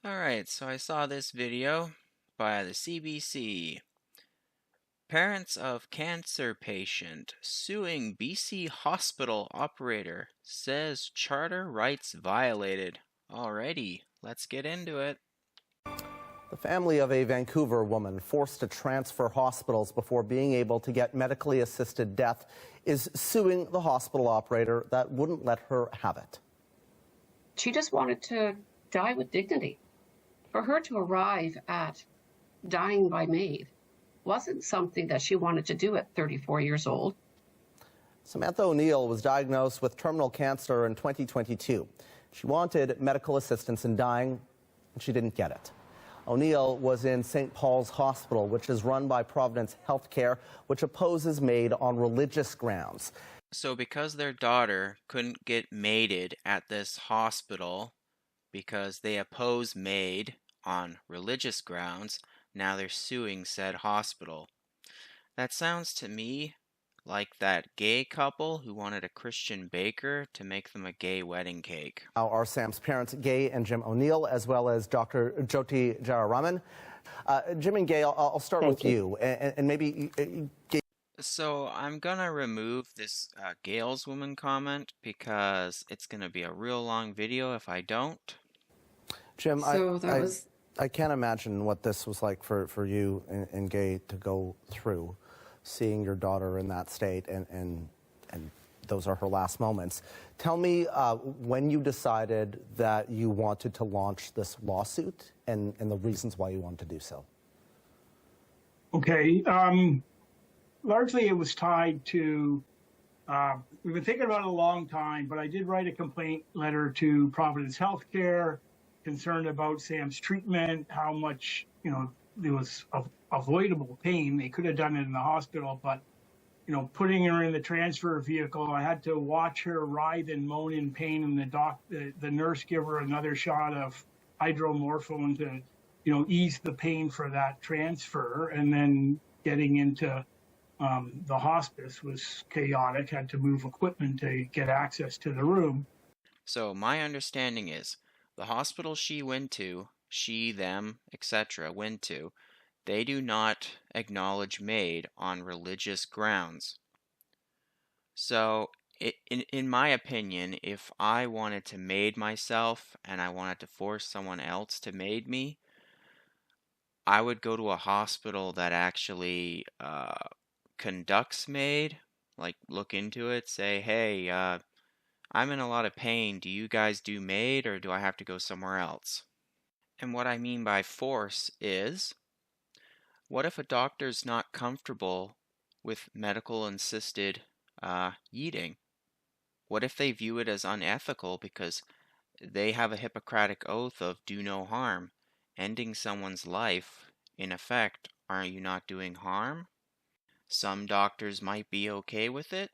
Alright, so I saw this video by the CBC. Parents of cancer patient suing BC hospital operator says charter rights violated. Alrighty, let's get into it. The family of a Vancouver woman forced to transfer hospitals before being able to get medically assisted death is suing the hospital operator that wouldn't let her have it. She just wanted to die with dignity. For her to arrive at dying by MAID wasn't something that she wanted to do at 34 years old. Samantha O'Neill was diagnosed with terminal cancer in 2022. She wanted medical assistance in dying, and she didn't get it. O'Neill was in St. Paul's Hospital, which is run by Providence Healthcare, which opposes MAID on religious grounds. So because their daughter couldn't get maided at this hospital because they oppose MAID on religious grounds, now they're suing said hospital. That sounds to me like that gay couple who wanted a Christian baker to make them a gay wedding cake. Now are Sam's parents, Gay and Jim O'Neill, as well as Dr. Jyoti Jayaraman. Jim and Gay, I'll start with you. And maybe Gay. So I'm gonna remove this Gail's woman comment because it's gonna be a real long video if I don't. Jim, So that was... I can't imagine what this was like for you and Gay to go through, seeing your daughter in that state, and those are her last moments. Tell me when you decided that you wanted to launch this lawsuit and the reasons why you wanted to do so. Okay. Largely it was tied to, we've been thinking about it a long time, but I did write a complaint letter to Providence Healthcare, concerned about Sam's treatment, how much, there was avoidable pain. They could have done it in the hospital, but, putting her in the transfer vehicle, I had to watch her writhe and moan in pain, and the nurse give her another shot of hydromorphone to, ease the pain for that transfer. And then getting into the hospice was chaotic, had to move equipment to get access to the room. So my understanding is the hospital she went to, she, them, etc. went to, they do not acknowledge MAID on religious grounds. So in my opinion, if I wanted to MAID myself and I wanted to force someone else to MAID me, I would go to a hospital that actually conducts MAID, like look into it, say, hey, I'm in a lot of pain. Do you guys do MAID or do I have to go somewhere else? And what I mean by force is, what if a doctor's not comfortable with medical assisted eating? What if they view it as unethical because they have a Hippocratic oath of do no harm? Ending someone's life, in effect, are you not doing harm? Some doctors might be okay with it.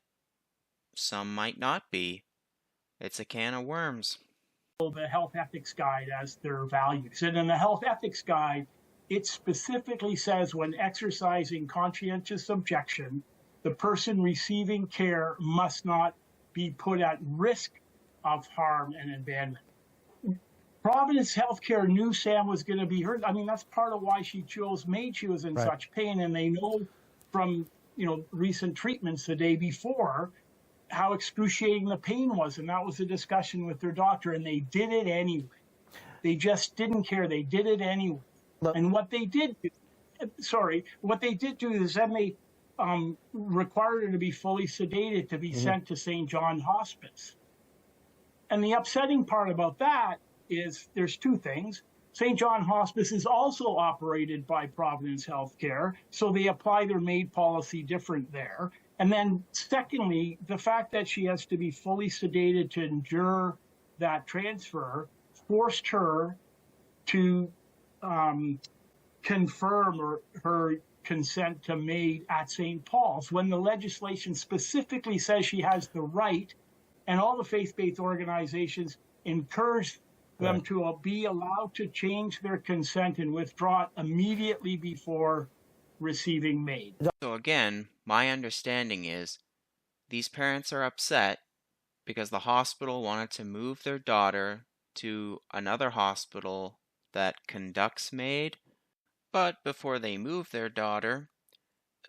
Some might not be. It's a can of worms. The health ethics guide as their values. And in the health ethics guide, it specifically says when exercising conscientious objection, the person receiving care must not be put at risk of harm and abandonment. Providence Healthcare knew Sam was going to be hurt. I mean, that's part of why she chose MAID. She was in such pain, and they know from recent treatments the day before how excruciating the pain was, and that was a discussion with their doctor, and they did it anyway. They just didn't care. They did it anyway. And what they did do is then they required her to be fully sedated to be sent to St. John Hospice. And the upsetting part about that is there's two things. St. John Hospice is also operated by Providence Healthcare, so they apply their MAID policy different there. And then secondly, the fact that she has to be fully sedated to endure that transfer forced her to confirm her consent to MAID at St. Paul's when the legislation specifically says she has the right, and all the faith-based organizations encourage them to be allowed to change their consent and withdraw it immediately before receiving MAID. So again, my understanding is these parents are upset because the hospital wanted to move their daughter to another hospital that conducts MAID, but before they moved their daughter,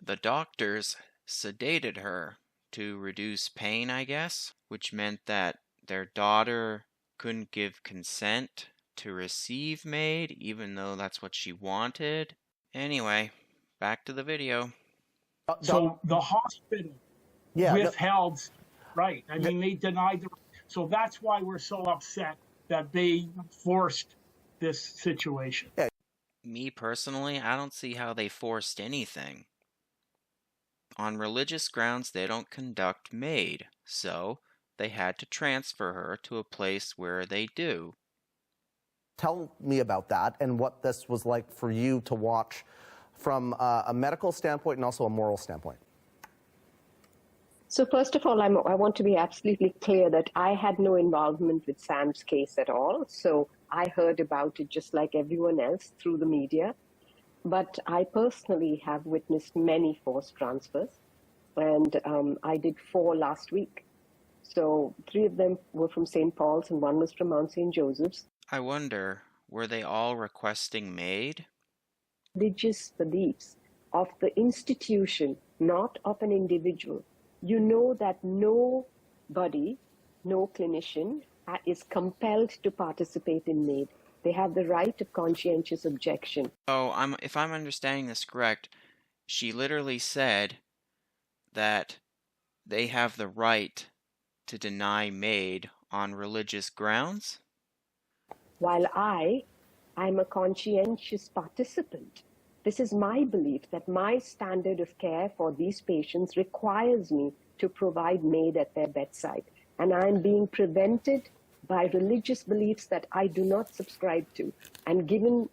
the doctors sedated her to reduce pain, I guess, which meant that their daughter couldn't give consent to receive MAID, even though that's what she wanted. Anyway, back to the video. So the hospital Yeah, withheld, right? I mean, they denied the. So that's why we're so upset that they forced this situation. Me personally, I don't see how they forced anything. On religious grounds, they don't conduct MAID, so they had to transfer her to a place where they do. tell me about that and what this was like for you to watch from a medical standpoint and also a moral standpoint. So first of all, I want to be absolutely clear that I had no involvement with Sam's case at all. So I heard about it just like everyone else through the media. But I personally have witnessed many forced transfers, and I did 4 last week. So 3 of them were from St. Paul's and 1 was from Mount St. Joseph's. I wonder, were they all requesting MAID? Religious beliefs of the institution, not of an individual. You know that nobody, no clinician is compelled to participate in MAID. They have the right of conscientious objection. Oh, if I'm understanding this correct, she literally said that they have the right to deny MAID on religious grounds? While I'm a conscientious participant. This is my belief that my standard of care for these patients requires me to provide MAID at their bedside. And I'm being prevented by religious beliefs that I do not subscribe to and given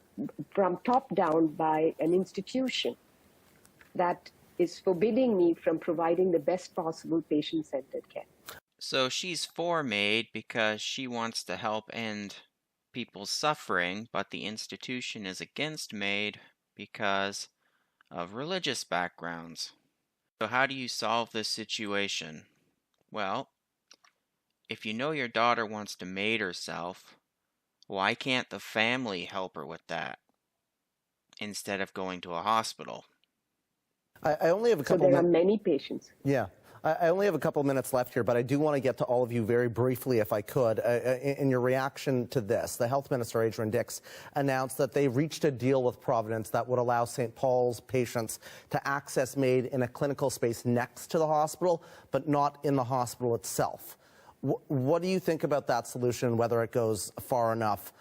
from top down by an institution that is forbidding me from providing the best possible patient-centered care. So she's for MAID because she wants to help end people's suffering, but the institution is against MAID because of religious backgrounds. So how do you solve this situation? Well, if you know your daughter wants to MAID herself, why can't the family help her with that instead of going to a hospital? I only have a couple. So there are many patients. Yeah. I only have a couple minutes left here, but I do want to get to all of you very briefly, if I could. In your reaction to this, the Health Minister, Adrian Dix, announced that they reached a deal with Providence that would allow St. Paul's patients to access MAID in a clinical space next to the hospital, but not in the hospital itself. What do you think about that solution, whether it goes far enough?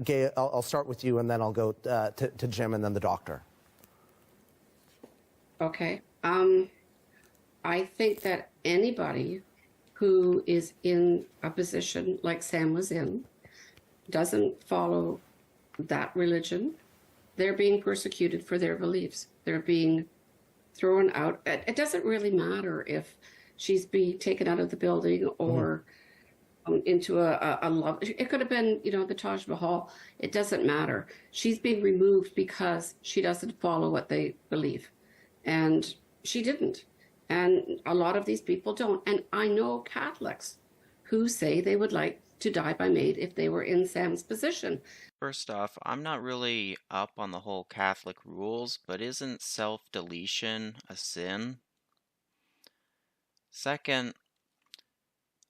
Gay, I'll start with you, and then I'll go to Jim and then the doctor. Okay. I think that anybody who is in a position like Sam was in, doesn't follow that religion, they're being persecuted for their beliefs. They're being thrown out. It doesn't really matter if she's being taken out of the building or into a love. It could have been, the Taj Mahal. It doesn't matter. She's being removed because she doesn't follow what they believe. And she didn't. And a lot of these people don't. And I know Catholics who say they would like to die by MAID if they were in Sam's position. First off, I'm not really up on the whole Catholic rules, but isn't self-deletion a sin? Second,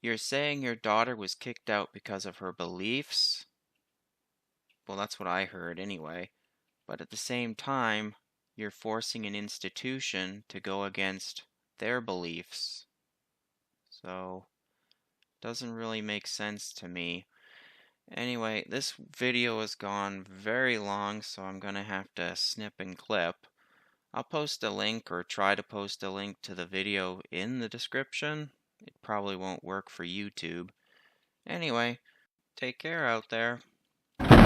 you're saying your daughter was kicked out because of her beliefs? Well, that's what I heard anyway. But at the same time, you're forcing an institution to go against their beliefs. So, doesn't really make sense to me. Anyway, this video has gone very long, so I'm gonna have to snip and clip. I'll post a link or try to post a link to the video in the description. It probably won't work for YouTube. Anyway, take care out there.